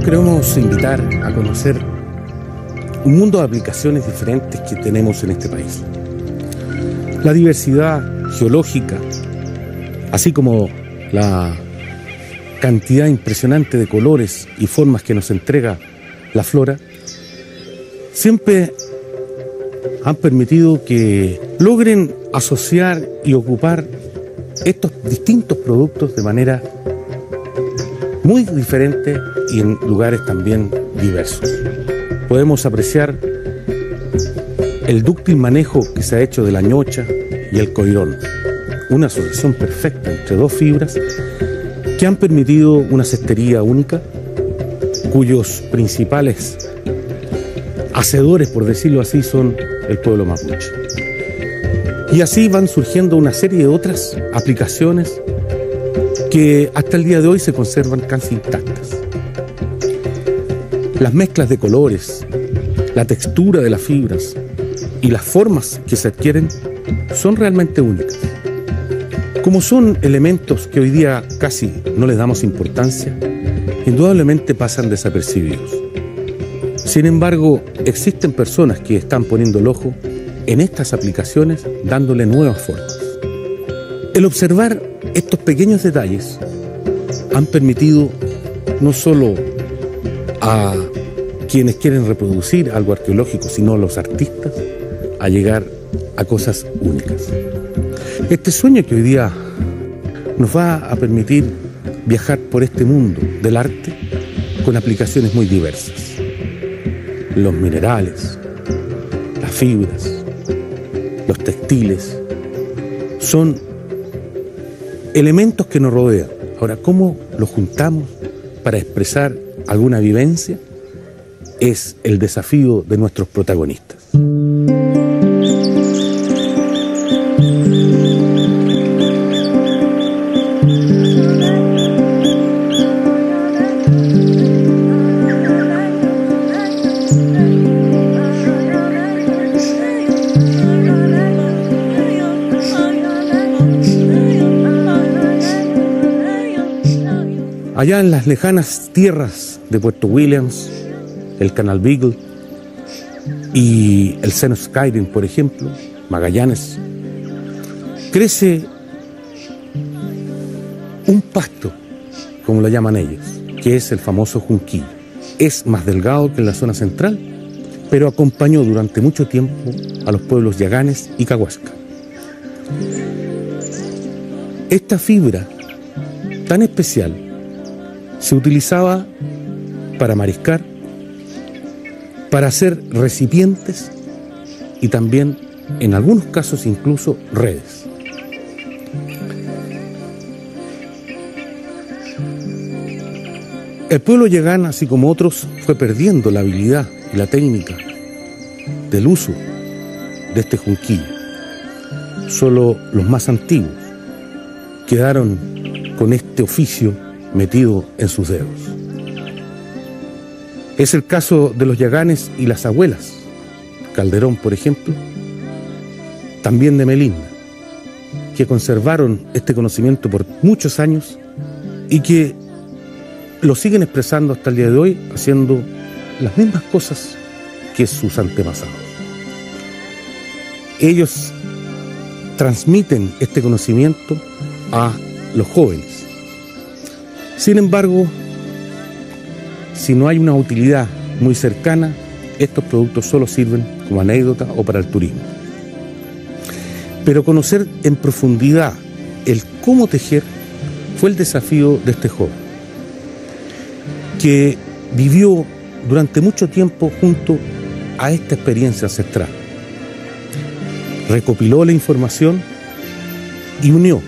Queremos invitar a conocer un mundo de aplicaciones diferentes que tenemos en este país. La diversidad geológica, así como la cantidad impresionante de colores y formas que nos entrega la flora, siempre han permitido que logren asociar y ocupar estos distintos productos de manera muy diferente y en lugares también diversos. Podemos apreciar el dúctil manejo que se ha hecho de la ñocha y el coirón, una asociación perfecta entre dos fibras que han permitido una cestería única, cuyos principales hacedores, por decirlo así, son el pueblo mapuche. Y así van surgiendo una serie de otras aplicaciones que hasta el día de hoy se conservan casi intactas. Las mezclas de colores, la textura de las fibras y las formas que se adquieren son realmente únicas. Como son elementos que hoy día casi no les damos importancia, indudablemente pasan desapercibidos. Sin embargo, existen personas que están poniendo el ojo en estas aplicaciones, dándole nuevas formas. El observar estos pequeños detalles han permitido no solo a quienes quieren reproducir algo arqueológico, sino a los artistas a llegar a cosas únicas. Este sueño que hoy día nos va a permitir viajar por este mundo del arte con aplicaciones muy diversas. Los minerales, las fibras, los textiles, son elementos que nos rodean. Ahora, ¿cómo los juntamos para expresar alguna vivencia? Es el desafío de nuestros protagonistas. Allá en las lejanas tierras de Puerto Williams, el Canal Beagle y el seno Skyrim, por ejemplo, Magallanes, crece un pasto, como lo llaman ellos, que es el famoso junquillo. Es más delgado que en la zona central, pero acompañó durante mucho tiempo a los pueblos yaganes y cahuasca. Esta fibra tan especial se utilizaba para mariscar, para hacer recipientes y también, en algunos casos, incluso redes. El pueblo yagán, así como otros, fue perdiendo la habilidad y la técnica del uso de este junquillo. Solo los más antiguos quedaron con este oficio metido en sus dedos. Es el caso de los yaganes y las abuelas, Calderón, por ejemplo, también de Melinda, que conservaron este conocimiento por muchos años y que lo siguen expresando hasta el día de hoy, haciendo las mismas cosas que sus antepasados. Ellos transmiten este conocimiento a los jóvenes. Sin embargo, si no hay una utilidad muy cercana, estos productos solo sirven como anécdota o para el turismo. Pero conocer en profundidad el cómo tejer fue el desafío de este joven, que vivió durante mucho tiempo junto a esta experiencia ancestral. Recopiló la información y unió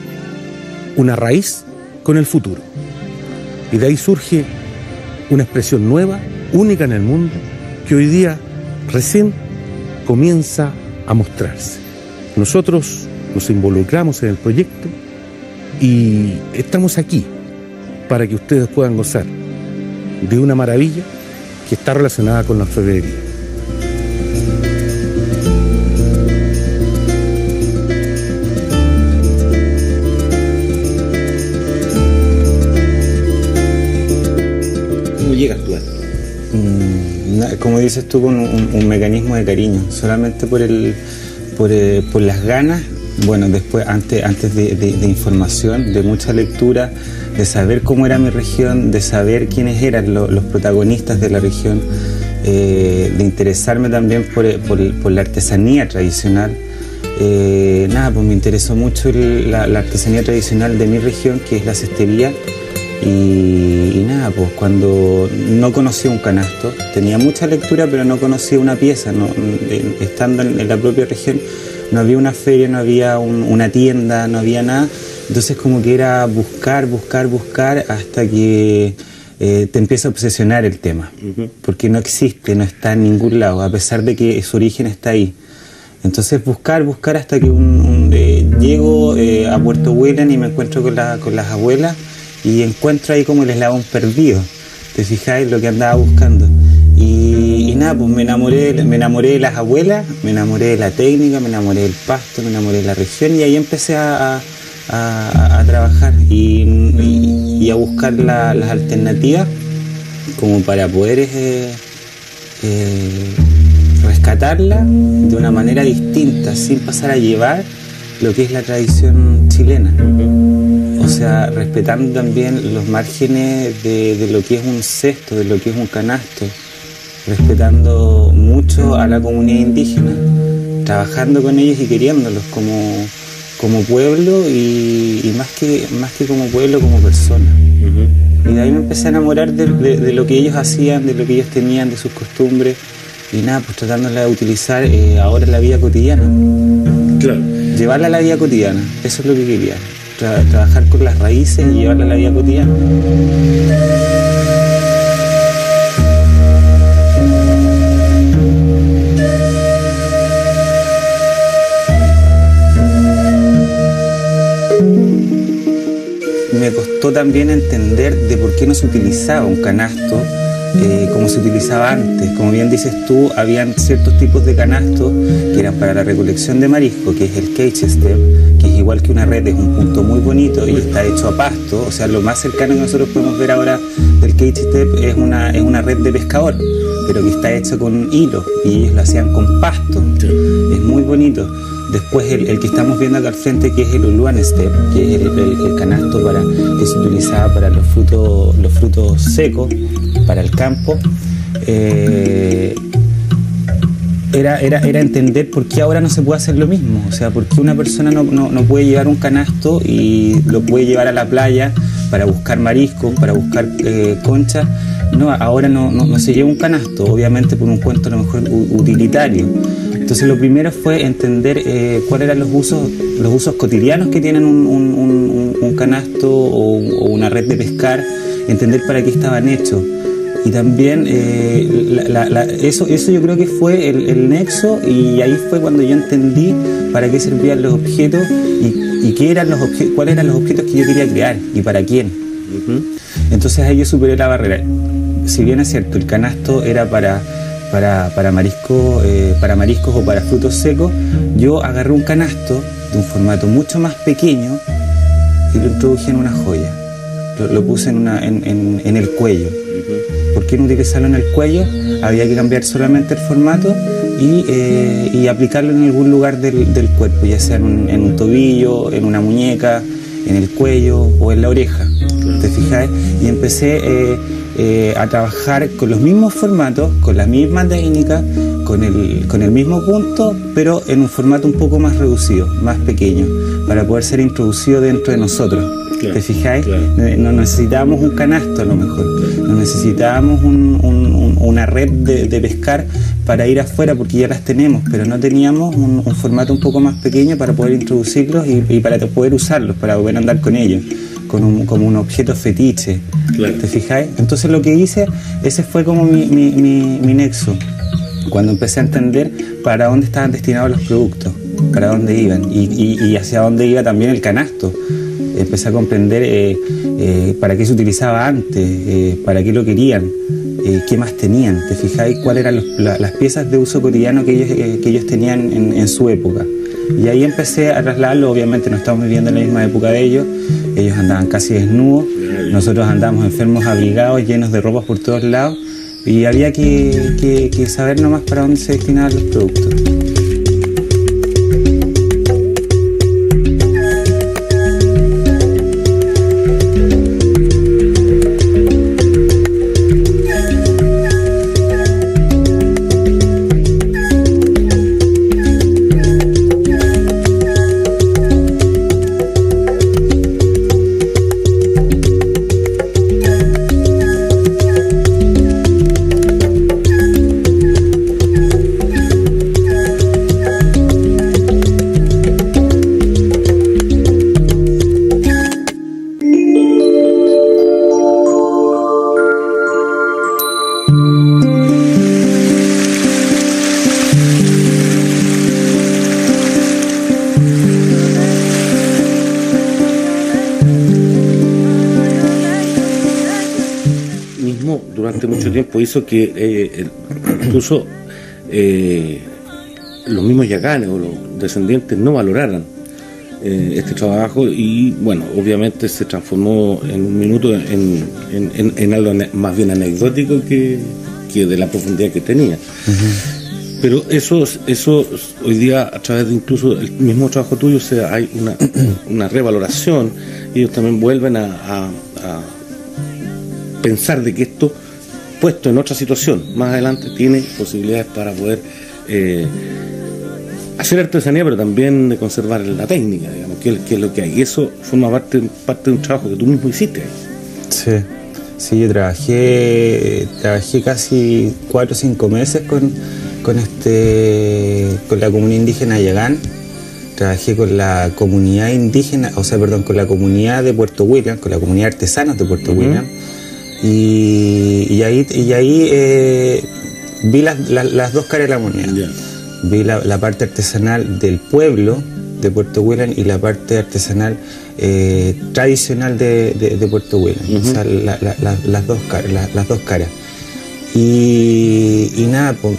una raíz con el futuro. Y de ahí surge una expresión nueva, única en el mundo, que hoy día recién comienza a mostrarse. Nosotros nos involucramos en el proyecto y estamos aquí para que ustedes puedan gozar de una maravilla que está relacionada con la orfebrería. ¿Cómo llegas tú a esto? Como dices tú, con un mecanismo de cariño, solamente por las ganas. Bueno, después, antes de información, de mucha lectura, de saber cómo era mi región, de saber quiénes eran los protagonistas de la región, de interesarme también por la artesanía tradicional. Pues me interesó mucho la artesanía tradicional de mi región, que es la cestería. Y pues cuando no conocía un canasto, tenía mucha lectura, pero no conocía una pieza. Estando en la propia región, no había una feria, no había una tienda, no había nada. Entonces como que era buscar hasta que te empieza a obsesionar el tema. Porque no existe, no está en ningún lado, a pesar de que su origen está ahí. Entonces buscar hasta que llego a Puerto Huelén y me encuentro con las abuelas y encuentro ahí como el eslabón perdido. ¿Te fijáis lo que andaba buscando? Y pues me enamoré de las abuelas, me enamoré de la técnica, me enamoré del pasto, me enamoré de la región y ahí empecé a trabajar y a buscar las alternativas como para poder rescatarla de una manera distinta, sin pasar a llevar lo que es la tradición chilena. O sea, respetando también los márgenes de lo que es un cesto, de lo que es un canasto, respetando mucho a la comunidad indígena, trabajando con ellos y queriéndolos como pueblo y más que como pueblo, como persona. Y de ahí me empecé a enamorar de lo que ellos hacían, de lo que ellos tenían, de sus costumbres, y pues tratándola de utilizar ahora en la vida cotidiana. Claro. Llevarla a la vida cotidiana, eso es lo que quería. Trabajar con las raíces y llevarla a la vida cotidiana. Me costó también entender de por qué no se utilizaba un canasto como se utilizaba antes. Como bien dices tú, habían ciertos tipos de canastos que eran para la recolección de marisco, que es el cage step, que es igual que una red, es un punto muy bonito y está hecho a pasto. O sea, lo más cercano que nosotros podemos ver ahora del cage step es una red de pescador, pero que está hecha con hilo y ellos lo hacían con pasto. Es muy bonito. Después el que estamos viendo acá al frente, que es el Uluan Step, que es el canasto que se utilizaba para los frutos secos, para el campo. Era entender por qué ahora no se puede hacer lo mismo. O sea, por qué una persona no puede llevar un canasto y lo puede llevar a la playa para buscar marisco, para buscar concha. No, ahora no se lleva un canasto, obviamente por un cuento a lo mejor utilitario. Entonces lo primero fue entender cuáles eran los usos cotidianos que tienen un canasto o una red de pescar, entender para qué estaban hechos. Y también eso yo creo que fue el nexo, y ahí fue cuando yo entendí para qué servían los objetos y cuáles eran los objetos que yo quería crear y para quién. Entonces ahí yo superé la barrera. Si bien es cierto, el canasto era para mariscos o para frutos secos, yo agarré un canasto de un formato mucho más pequeño y lo introduje en una joya. lo puse en el cuello. ¿Por qué no utilizarlo en el cuello? Había que cambiar solamente el formato y aplicarlo en algún lugar del cuerpo, ya sea en un tobillo, en una muñeca, en el cuello o en la oreja. ¿Te fijáis? Y empecé a trabajar con los mismos formatos, con la misma técnica, con el mismo punto, pero en un formato un poco más reducido, más pequeño, para poder ser introducido dentro de nosotros. Claro, ¿te fijáis? Claro. No necesitábamos un canasto a lo mejor, no necesitábamos una red de pescar para ir afuera porque ya las tenemos, pero no teníamos un formato un poco más pequeño para poder introducirlos y para poder usarlos, para poder andar con ellos, como un objeto fetiche. Claro. ¿Te fijáis? Entonces lo que hice, ese fue como mi nexo, cuando empecé a entender para dónde estaban destinados los productos, para dónde iban y hacia dónde iba también el canasto. Empecé a comprender para qué se utilizaba antes, para qué lo querían, qué más tenían, ¿te fijáis? Cuáles eran las piezas de uso cotidiano que ellos tenían en su época. Y ahí empecé a trasladarlo. Obviamente no estamos viviendo en la misma época de ellos andaban casi desnudos, nosotros andábamos enfermos, abrigados, llenos de ropas por todos lados, y había que saber nomás para dónde se destinaban los productos. Durante mucho tiempo hizo que incluso los mismos yaganes o los descendientes no valoraran este trabajo, y bueno, obviamente se transformó en un minuto en algo más bien anecdótico que de la profundidad que tenía. Pero eso hoy día, a través de incluso el mismo trabajo tuyo, o sea, hay una revaloración, y ellos también vuelven a pensar de que esto, puesto en otra situación más adelante, tiene posibilidades para poder hacer artesanía, pero también de conservar la técnica, digamos, que es lo que hay. Y eso forma parte de un trabajo que tú mismo hiciste. Sí, yo trabajé casi 4 o 5 meses con la comunidad indígena Yagán. Trabajé con la comunidad indígena, con la comunidad de Puerto William, con la comunidad de artesanos de Puerto William. Y ahí vi las dos caras de la moneda. Vi la parte artesanal del pueblo de Puerto William y la parte artesanal tradicional de Puerto William. O sea, las dos caras. Y nada, pues,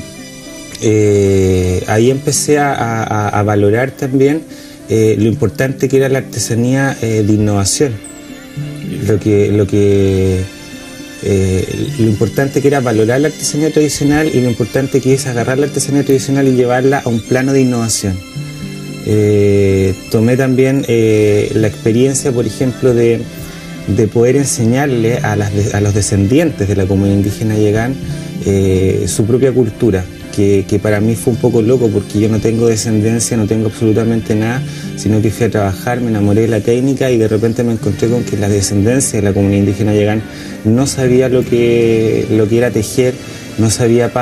ahí empecé a valorar también lo importante que era la artesanía de innovación. Lo importante que era valorar la artesanía tradicional, y lo importante que es agarrar la artesanía tradicional y llevarla a un plano de innovación. Tomé también la experiencia, por ejemplo, de poder enseñarle a los descendientes de la comunidad indígena Yagán su propia cultura, que para mí fue un poco loco, porque yo no tengo descendencia, no tengo absolutamente nada, sino que fui a trabajar, me enamoré de la técnica, y de repente me encontré con que la descendencia de la comunidad indígena Yagán no sabía lo que era tejer, no sabía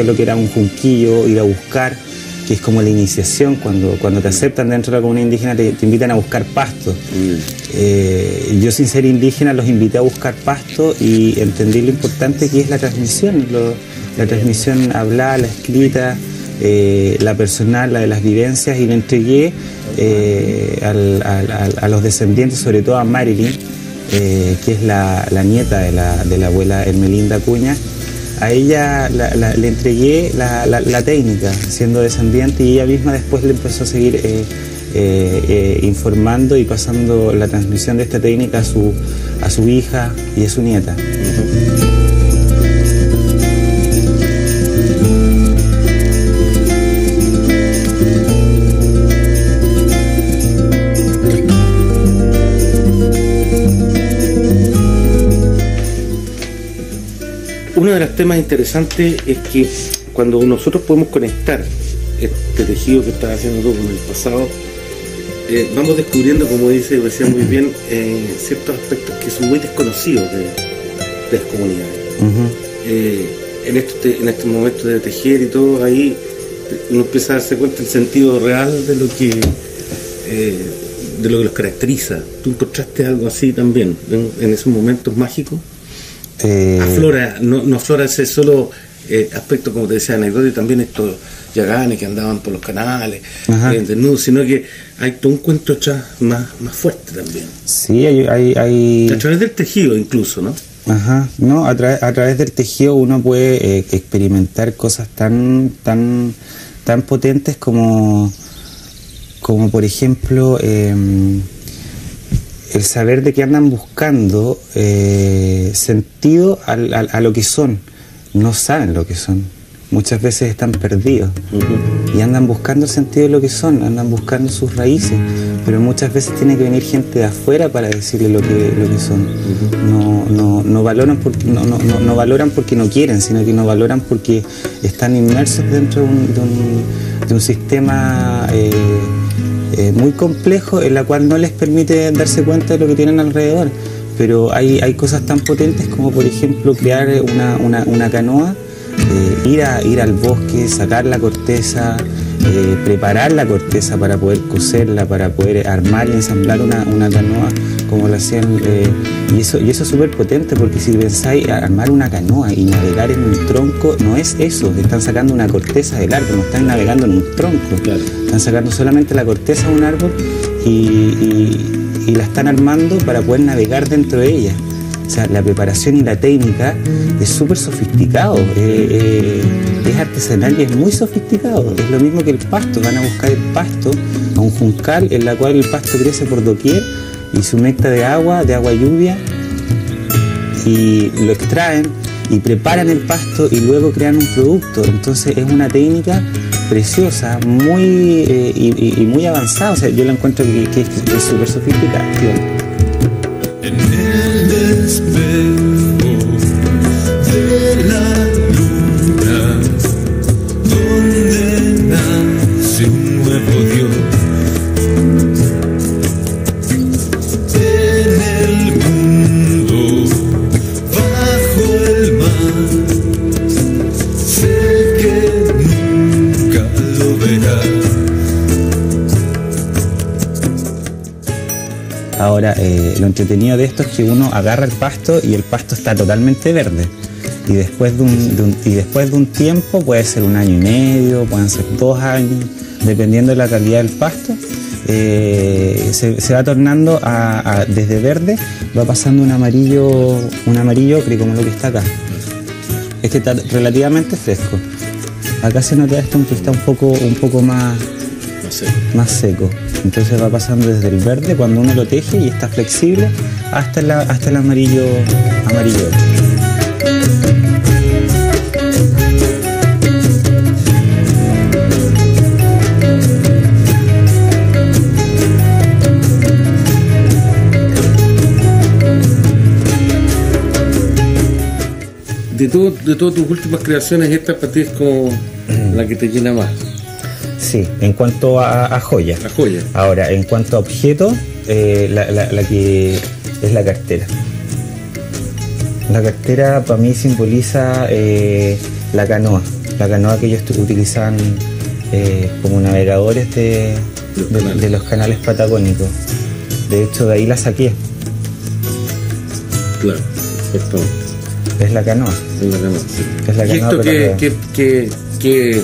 lo que era un junquillo, ir a buscar, que es como la iniciación. Cuando te aceptan dentro de la comunidad indígena te invitan a buscar pasto. Yo, sin ser indígena, los invité a buscar pasto y entendí lo importante que es la transmisión, la transmisión hablada, la escrita, la personal, la de las vivencias, y le entregué a los descendientes, sobre todo a Marilyn, que es la nieta de la abuela Hermelinda Acuña. A ella le entregué la técnica, siendo descendiente, y ella misma después le empezó a seguir informando y pasando la transmisión de esta técnica a su hija y a su nieta. Uno de los temas interesantes es que cuando nosotros podemos conectar este tejido que estás haciendo tú con el pasado, vamos descubriendo, como decía muy bien, ciertos aspectos que son muy desconocidos de las comunidades. En estos momentos de tejer y todo, ahí uno empieza a darse cuenta del sentido real de lo que los caracteriza. ¿Tú encontraste algo así también en esos momentos mágicos? Aflora, no aflora ese solo aspecto, como te decía, anecdótico, también estos yaganes que andaban por los canales, desnudos, sino que hay todo un cuento más fuerte también. Sí, hay... A través del tejido incluso, ¿no? Ajá, no, a través del tejido uno puede experimentar cosas tan potentes como por ejemplo el saber de que andan buscando sentido a lo que son. No saben lo que son. Muchas veces están perdidos y andan buscando el sentido de lo que son, andan buscando sus raíces, pero muchas veces tiene que venir gente de afuera para decirle lo que son. No valoran porque no quieren, sino que no valoran porque están inmersos dentro de un sistema muy complejo, en la cual no les permite darse cuenta de lo que tienen alrededor. Pero hay cosas tan potentes como, por ejemplo, crear una canoa, ir al bosque, sacar la corteza, preparar la corteza para poder coserla, para poder armar y ensamblar una canoa, como lo hacían. Y eso es súper potente, porque si pensáis, armar una canoa y navegar en un tronco, no es eso. Están sacando una corteza del árbol, no están navegando en un tronco. Claro. Están sacando solamente la corteza de un árbol y la están armando para poder navegar dentro de ella. O sea, la preparación y la técnica es súper sofisticado, es artesanal y es muy sofisticado. Es lo mismo que el pasto. Van a buscar el pasto a un juncal en la cual el pasto crece por doquier y se humecta de agua lluvia, y lo extraen y preparan el pasto y luego crean un producto. Entonces es una técnica preciosa, y muy avanzada. O sea, yo la encuentro que es súper sofisticada. En el espejo de la luna, donde nace un nuevo Dios. En el mundo, bajo el mar, sé que nunca lo verás. Ahora, lo entretenido de esto es que uno agarra el pasto y el pasto está totalmente verde. Y después de un tiempo, puede ser 1 año y medio, pueden ser 2 años, dependiendo de la calidad del pasto, se va tornando desde verde, va pasando un amarillo ocre, como lo que está acá. Este está relativamente fresco. Acá se nota esto que está un poco más seco. Entonces va pasando desde el verde, cuando uno lo teje y está flexible, hasta el amarillo. De todas tus últimas creaciones, esta para ti es como la que te llena más. Sí, en cuanto a joyas. La joya. Ahora, en cuanto a objetos, la que es la cartera. La cartera para mí simboliza la canoa que ellos utilizaban como navegadores de los canales patagónicos. De hecho, de ahí la saqué. Claro, perfecto. Es la canoa. Es la canoa. ¿Y esto qué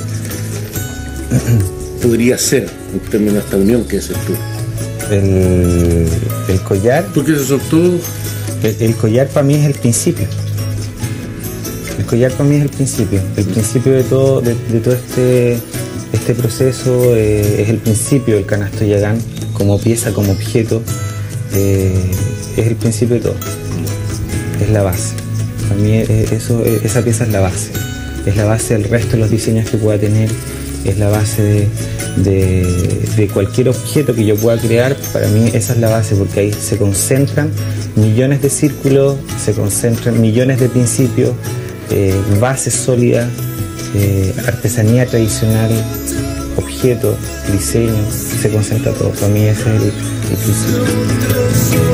podría ser en términos de esta unión que es tú? El collar. Porque eso son todos. El collar para mí es el principio. El collar para mí es el principio de todo Este proceso es el principio del canasto Yagán, como pieza, como objeto, es el principio de todo, es la base. Para mí esa pieza es la base del resto de los diseños que pueda tener, es la base de cualquier objeto que yo pueda crear. Para mí esa es la base, porque ahí se concentran millones de círculos, se concentran millones de principios, bases sólidas, artesanía tradicional, objetos, diseño, se concentra todo. Para mí ese es el principio.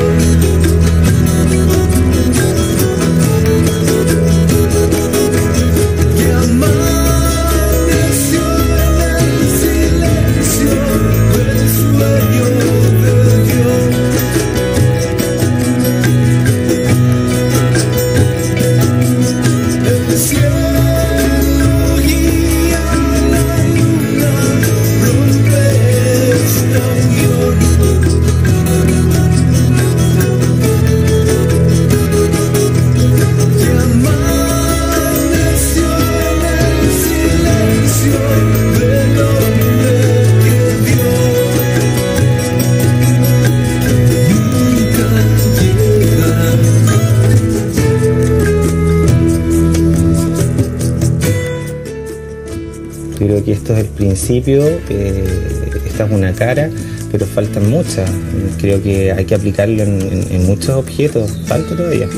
Creo que esto es el principio, esta es una cara, pero faltan muchas. Creo que hay que aplicarlo en muchos objetos, falta todavía.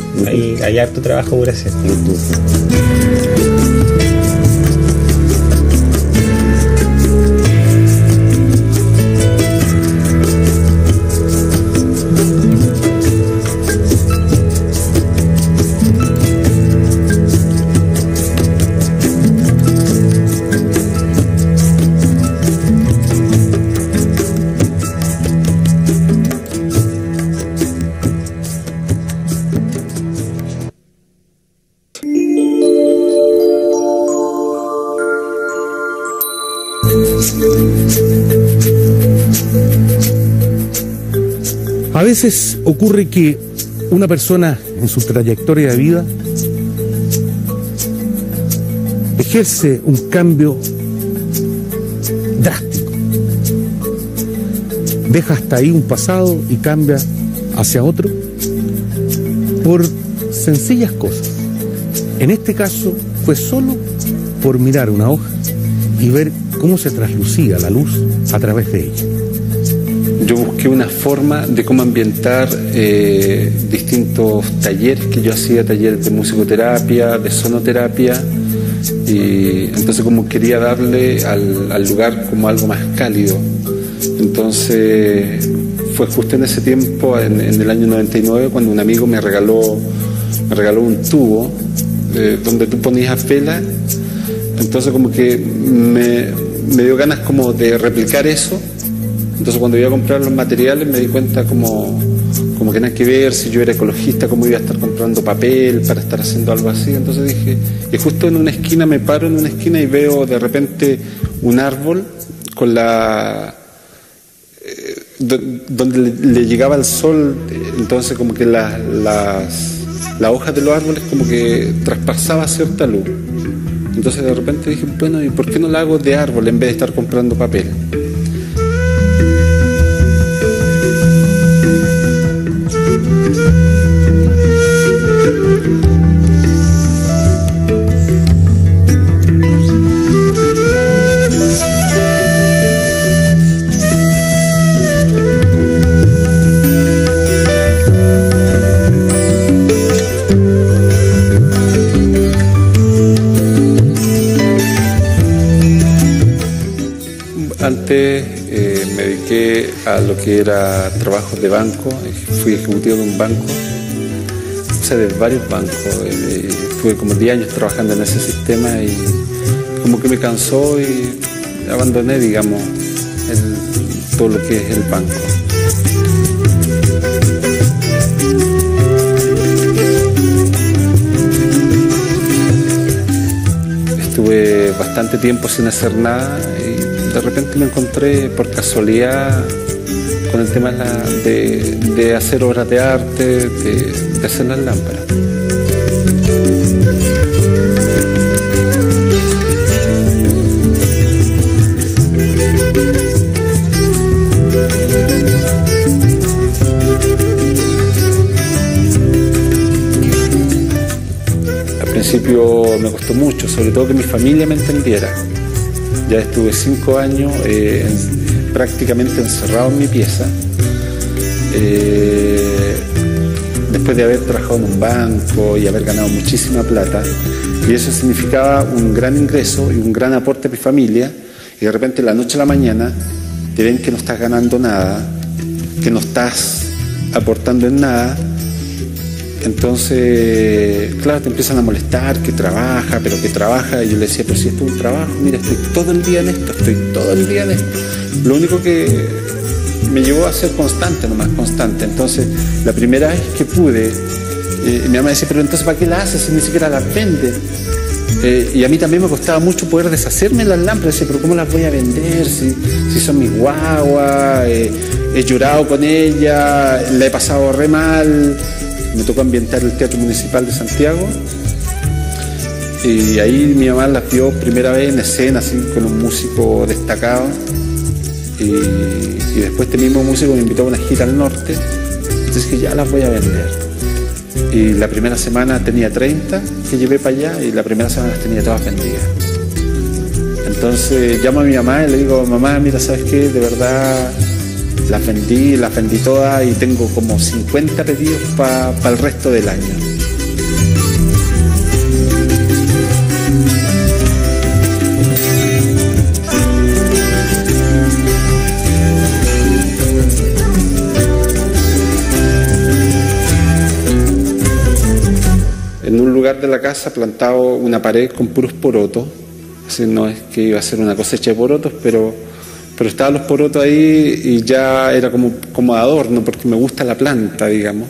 Hay harto trabajo por hacer. A veces ocurre que una persona en su trayectoria de vida ejerce un cambio drástico. Deja hasta ahí un pasado y cambia hacia otro por sencillas cosas. En este caso fue solo por mirar una hoja y ver cómo se traslucía la luz a través de ella. Yo busqué una forma de cómo ambientar distintos talleres que yo hacía, talleres de musicoterapia, de sonoterapia, y entonces como quería darle al lugar como algo más cálido. Entonces fue justo en ese tiempo, en el año 99, cuando un amigo me regaló un tubo donde tú ponías vela. Entonces como que me dio ganas como de replicar eso. Entonces cuando iba a comprar los materiales me di cuenta como que nada que ver, si yo era ecologista, cómo iba a estar comprando papel para estar haciendo algo así. Entonces dije, y justo en una esquina, me paro en una esquina y veo de repente un árbol con donde le llegaba el sol. Entonces como que las hojas de los árboles como que traspasaba cierta luz. Entonces de repente dije, bueno, ¿y por qué no la hago de árbol en vez de estar comprando papel? Antes me dediqué a lo que era trabajos de banco, fui ejecutivo de un banco, o sea, de varios bancos, estuve como 10 años trabajando en ese sistema y como que me cansó y abandoné, digamos, todo lo que es el banco. Estuve bastante tiempo sin hacer nada y de repente me encontré por casualidad con el tema de hacer obras de arte, de hacer las lámparas. mucho, sobre todo que mi familia me entendiera. Ya estuve 5 años prácticamente encerrado en mi pieza, después de haber trabajado en un banco y haber ganado muchísima plata, y eso significaba un gran ingreso y un gran aporte a mi familia, y de repente de la noche a la mañana te ven que no estás ganando nada, que no estás aportando en nada. Entonces, claro, te empiezan a molestar, que trabaja, pero que trabaja. Y yo le decía, pero si esto es un trabajo, mira, estoy todo el día en esto, estoy todo el día en esto. Lo único que me llevó a ser constante, nomás constante. Entonces, la primera vez que pude, mi mamá decía, pero entonces ¿para qué la haces si ni siquiera las vende? Y a mí también me costaba mucho poder deshacerme de las lámparas. Decía, pero ¿cómo las voy a vender si son mis guaguas? He llorado con ella, la he pasado re mal. Me tocó ambientar el Teatro Municipal de Santiago y ahí mi mamá las vio primera vez en escena, así con un músico destacado, y después este mismo músico me invitó a una gira al norte. Entonces dije, ya las voy a vender, y la primera semana tenía 30 que llevé para allá y la primera semana las tenía todas vendidas. Entonces llamo a mi mamá y le digo, mamá, mira, ¿sabes qué? De verdad las vendí todas y tengo como 50 pedidos para el resto del año. En un lugar de la casa plantado una pared con puros porotos. Así no es que iba a ser una cosecha de porotos, pero estaban los porotos ahí y ya era como adorno, porque me gusta la planta, digamos.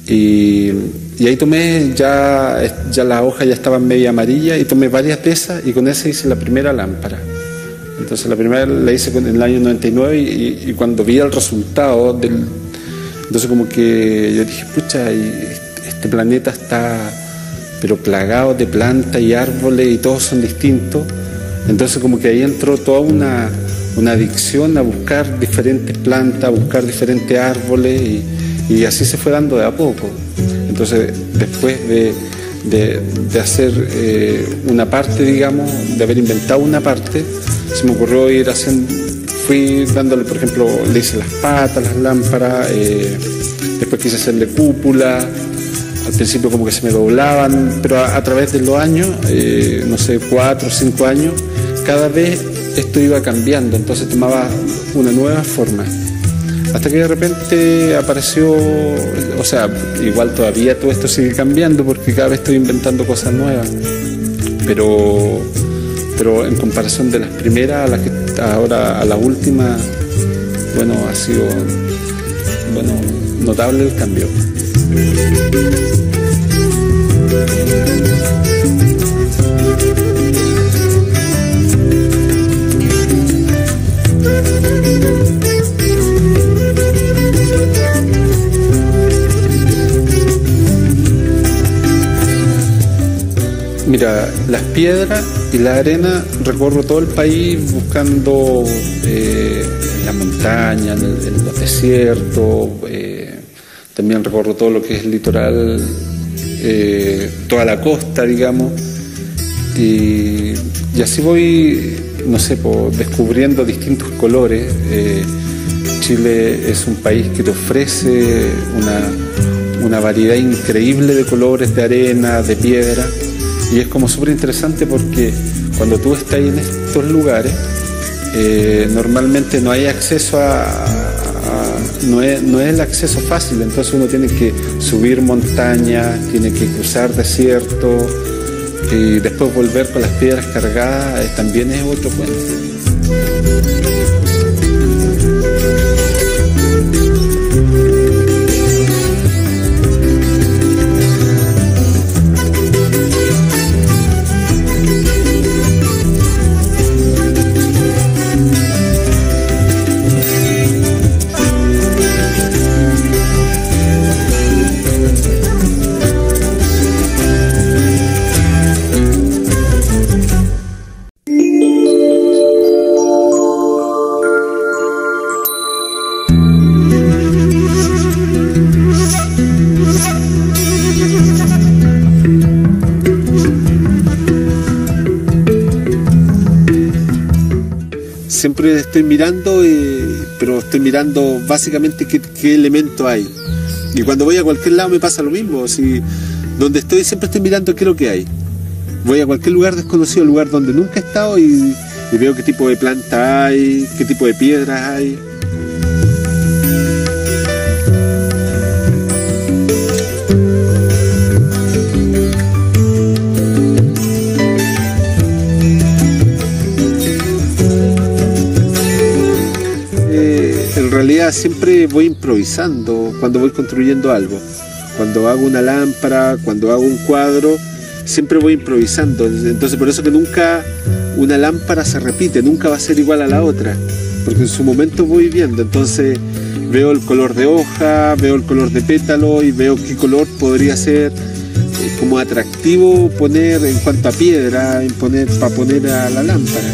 Y ahí tomé, ya las hojas ya estaban media amarillas, y tomé varias de esas, y con esa hice la primera lámpara. Entonces la primera la hice en el año 99, y cuando vi el resultado, entonces como que yo dije, pucha, este planeta está pero plagado de plantas y árboles, y todos son distintos. Entonces como que ahí entró toda una adicción a buscar diferentes plantas, a buscar diferentes árboles, y así se fue dando de a poco. Entonces después de hacer una parte, digamos, de haber inventado una parte, se me ocurrió fui dándole, por ejemplo, le hice las patas, las lámparas, después quise hacerle cúpula. Al principio como que se me doblaban, pero a través de los años, no sé, 4 o 5 años, cada vez esto iba cambiando, entonces tomaba una nueva forma. Hasta que de repente apareció, o sea, igual todavía todo esto sigue cambiando porque cada vez estoy inventando cosas nuevas, pero en comparación de las primeras a las que ahora a la última, bueno, ha sido notable el cambio. Mira, las piedras y la arena, recorro todo el país buscando en la montaña, en los desiertos, también recorro todo lo que es el litoral, toda la costa, digamos, y así voy, no sé, descubriendo distintos colores. Chile es un país que te ofrece una variedad increíble de colores, de arena, de piedra. Y es como súper interesante porque cuando tú estás en estos lugares, normalmente no hay acceso no es el acceso fácil, entonces uno tiene que subir montañas, tiene que cruzar desiertos, y después volver con las piedras cargadas, también es otro cuento. siempre estoy mirando, pero estoy mirando básicamente qué elemento hay. Y cuando voy a cualquier lado me pasa lo mismo. Si donde estoy siempre estoy mirando qué es lo que hay. Voy a cualquier lugar desconocido, lugar donde nunca he estado, y veo qué tipo de planta hay, qué tipo de piedras hay. En realidad siempre voy improvisando cuando voy construyendo algo. Cuando hago una lámpara, cuando hago un cuadro, siempre voy improvisando. Entonces por eso que nunca una lámpara se repite, nunca va a ser igual a la otra, porque en su momento voy viendo. Entonces veo el color de hoja, veo el color de pétalo y veo qué color podría ser como atractivo poner en cuanto a piedra, para poner a la lámpara.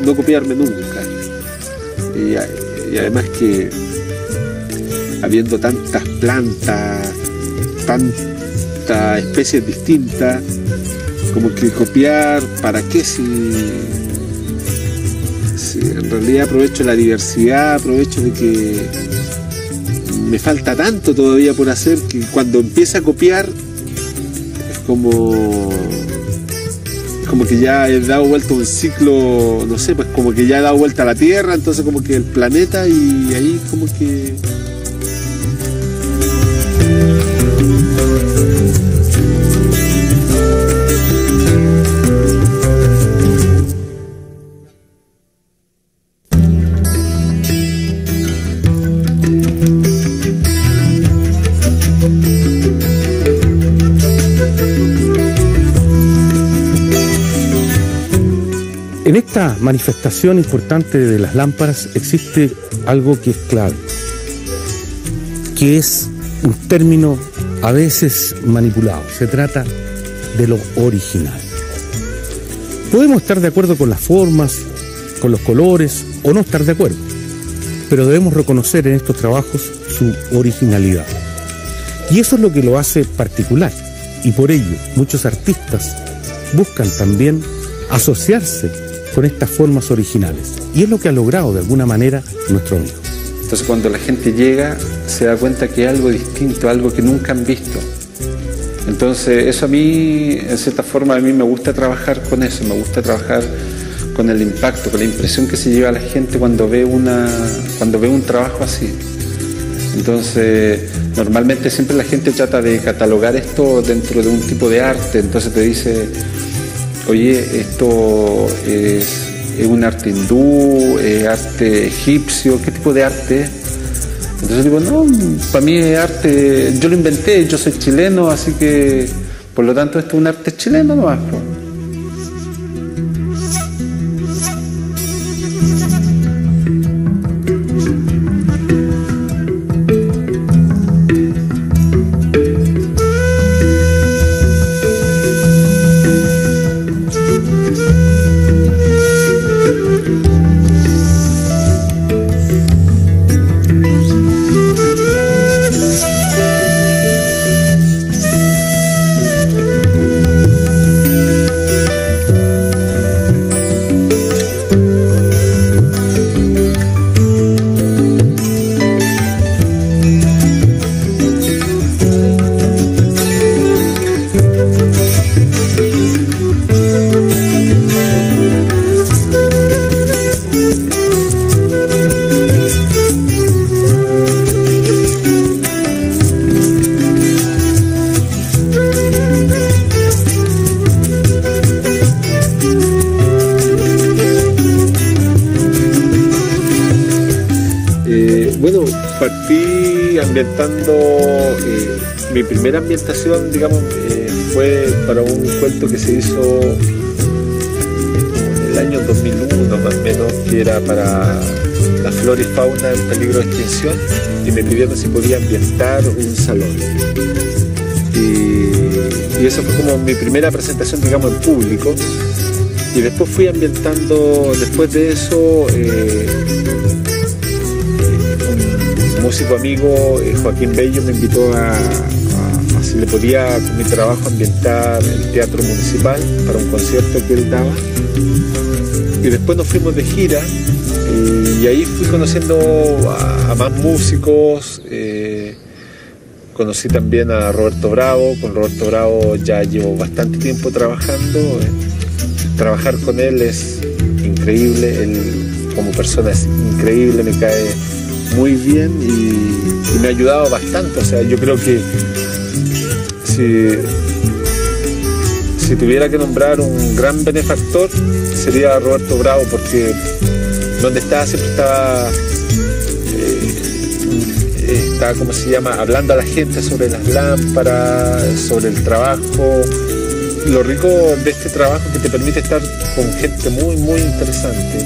No copiarme nunca, y además que habiendo tantas plantas, tantas especies distintas, como que copiar, ¿para qué? Si en realidad aprovecho la diversidad, aprovecho de que me falta tanto todavía por hacer, que cuando empieza a copiar es como que ya he dado vuelta un ciclo, no sé, pues como que ya he dado vuelta a la Tierra, entonces como que el planeta, y ahí como que... En esta manifestación importante de las lámparas existe algo que es clave, que es un término a veces manipulado. Se trata de lo original. Podemos estar de acuerdo con las formas, con los colores, o no estar de acuerdo, pero debemos reconocer en estos trabajos su originalidad. Y eso es lo que lo hace particular, y por ello muchos artistas buscan también asociarse con estas formas originales, y es lo que ha logrado de alguna manera nuestro amigo. Entonces cuando la gente llega se da cuenta que es algo distinto, algo que nunca han visto. Entonces eso a mí, en cierta forma, a mí me gusta trabajar con eso, me gusta trabajar con el impacto, con la impresión que se lleva a la gente cuando ve un trabajo así. Entonces normalmente siempre la gente trata de catalogar esto dentro de un tipo de arte, entonces te dice: oye, esto es un arte hindú, es arte egipcio, ¿qué tipo de arte es? Entonces digo, no, para mí es arte, yo lo inventé, yo soy chileno, así que por lo tanto esto es un arte chileno nomás. Bueno, partí ambientando, mi primera ambientación, digamos, fue para un cuento que se hizo en el año 2001 más o menos, que era para la flora y fauna en peligro de extinción, y me pidieron si podía ambientar un salón. Y y esa fue como mi primera presentación, digamos, en público. Y después fui ambientando, después de eso, un músico amigo, Joaquín Bello, me invitó a si le podía con mi trabajo ambientar el Teatro Municipal para un concierto que él daba. Y después nos fuimos de gira y ahí fui conociendo a más músicos. Conocí también a Roberto Bravo. Con Roberto Bravo ya llevo bastante tiempo trabajando. Trabajar con él es increíble, él como persona es increíble, me cae muy bien y me ha ayudado bastante. O sea, yo creo que si tuviera que nombrar un gran benefactor sería Roberto Bravo, porque donde estaba siempre estaba, ¿cómo se llama?, hablando a la gente sobre las lámparas, sobre el trabajo. Lo rico de este trabajo que te permite estar con gente muy, muy interesante.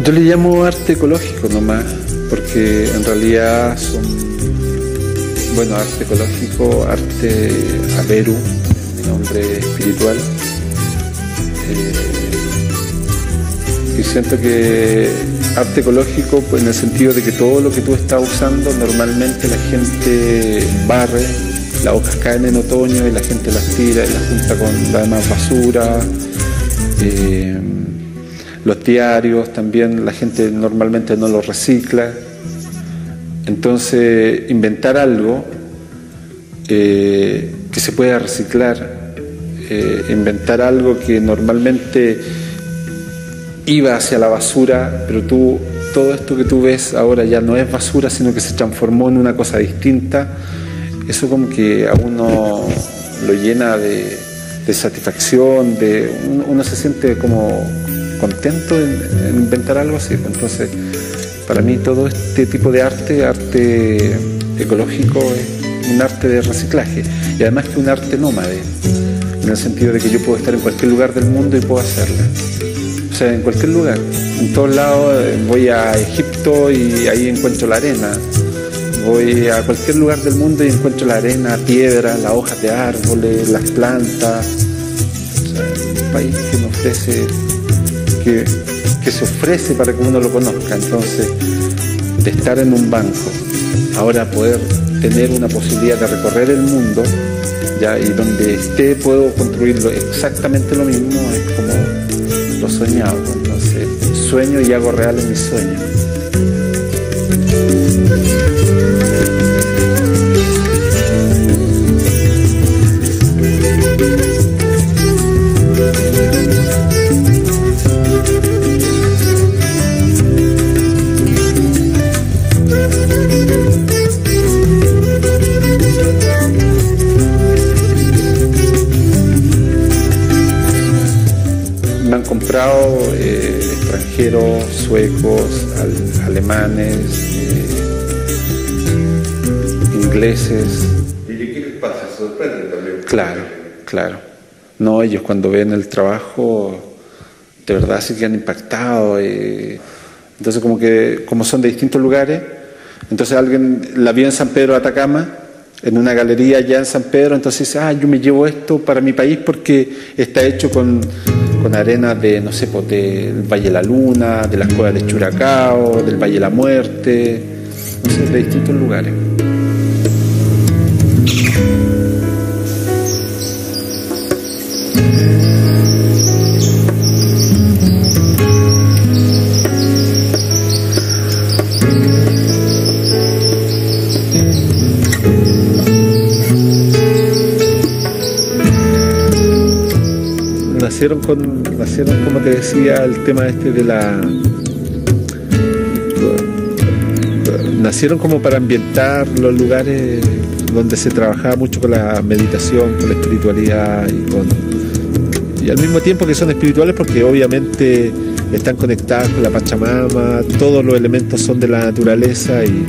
Yo le llamo arte ecológico nomás, porque en realidad son, bueno, arte ecológico, arte Averu, mi nombre espiritual. Y siento que arte ecológico, pues en el sentido de que todo lo que tú estás usando, normalmente la gente barre, las hojas caen en otoño y la gente las tira y las junta con la demás basura. Los diarios también la gente normalmente no los recicla. Entonces, inventar algo que se pueda reciclar, inventar algo que normalmente iba hacia la basura, pero todo esto que tú ves ahora ya no es basura, sino que se transformó en una cosa distinta, eso como que a uno lo llena de satisfacción, uno se siente como contento en inventar algo así. Entonces, para mí todo este tipo de arte ecológico, es un arte de reciclaje y además que un arte nómade, en el sentido de que yo puedo estar en cualquier lugar del mundo y puedo hacerla. O sea, en cualquier lugar, en todos lados. Voy a Egipto y ahí encuentro la arena. Voy a cualquier lugar del mundo y encuentro la arena, piedras, las hojas de árboles, las plantas. O sea, un país que me ofrece, que se ofrece para que uno lo conozca. Entonces, de estar en un banco, ahora poder tener una posibilidad de recorrer el mundo, ya, y donde esté puedo construirlo exactamente lo mismo, es como lo soñado. Entonces, sueño y hago real en mis sueños. Extranjeros, suecos, alemanes, ingleses. ¿Y qué les pasa? ¿Se sorprenden también? Claro. No, ellos cuando ven el trabajo, de verdad se quedan impactados. Entonces, como son de distintos lugares, entonces alguien la vio en San Pedro de Atacama, en una galería allá en San Pedro, entonces dice, yo me llevo esto para mi país porque está hecho con arena de, no sé, pues, del Valle de la Luna, de las cuevas de Churacao, del Valle de la Muerte, no sé, de distintos lugares. Nacieron, como te decía, el tema este de nacieron como para ambientar los lugares donde se trabajaba mucho con la meditación, con la espiritualidad y al mismo tiempo que son espirituales porque obviamente están conectadas con la Pachamama, todos los elementos son de la naturaleza y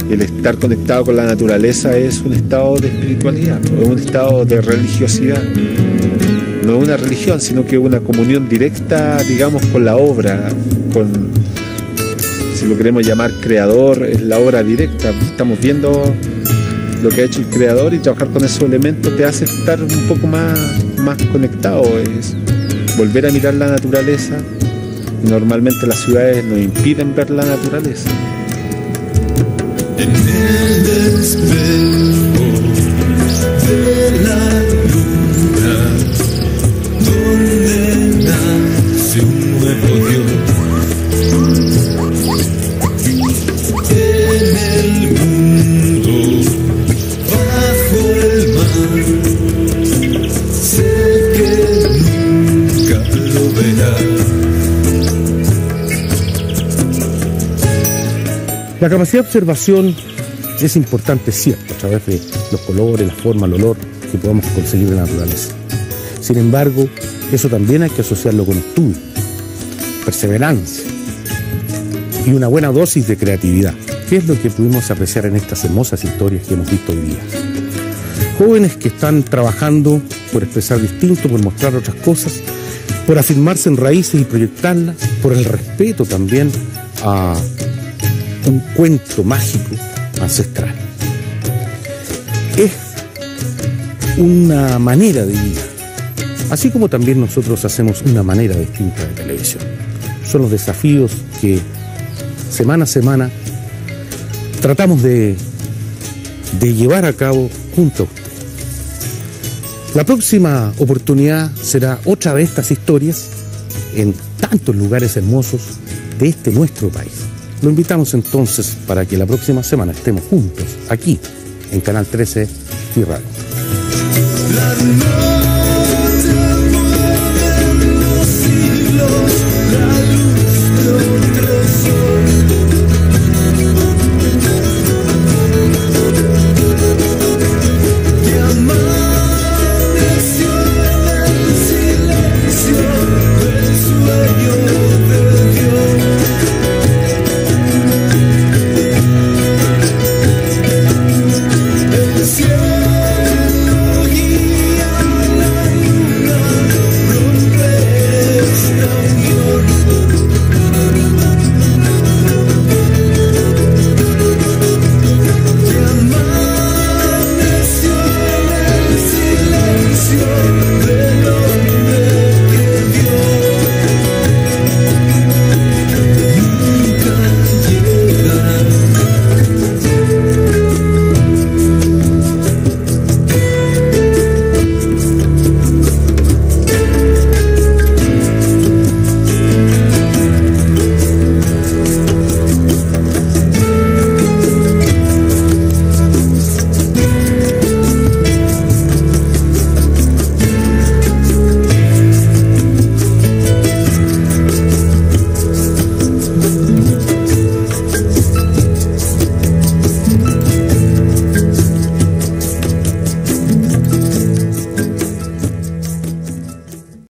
el estar conectado con la naturaleza es un estado de espiritualidad, es un estado de religiosidad. No es una religión, sino que es una comunión directa, digamos, con la obra, con, si lo queremos llamar creador, es la obra directa. Estamos viendo lo que ha hecho el creador y trabajar con esos elementos te hace estar un poco más conectado, es volver a mirar la naturaleza. Y normalmente las ciudades nos impiden ver la naturaleza. En el espejo de la luna, donde nace un nuevo Dios. En el mundo, bajo el mar, sé que nunca lo verás. La capacidad de observación es importante, cierto, a través de los colores, la forma, el olor que podemos conseguir de la naturaleza. Sin embargo, eso también hay que asociarlo con estudio, perseverancia y una buena dosis de creatividad, que es lo que pudimos apreciar en estas hermosas historias que hemos visto hoy día. Jóvenes que están trabajando por expresar distinto, por mostrar otras cosas, por afirmarse en raíces y proyectarlas, por el respeto también a un cuento mágico ancestral. Es una manera de vida, así como también nosotros hacemos una manera distinta de televisión. Son los desafíos que semana a semana tratamos de llevar a cabo junto a usted. La próxima oportunidad será otra de estas historias en tantos lugares hermosos de este nuestro país. Lo invitamos entonces para que la próxima semana estemos juntos aquí en Canal 13 y Radio.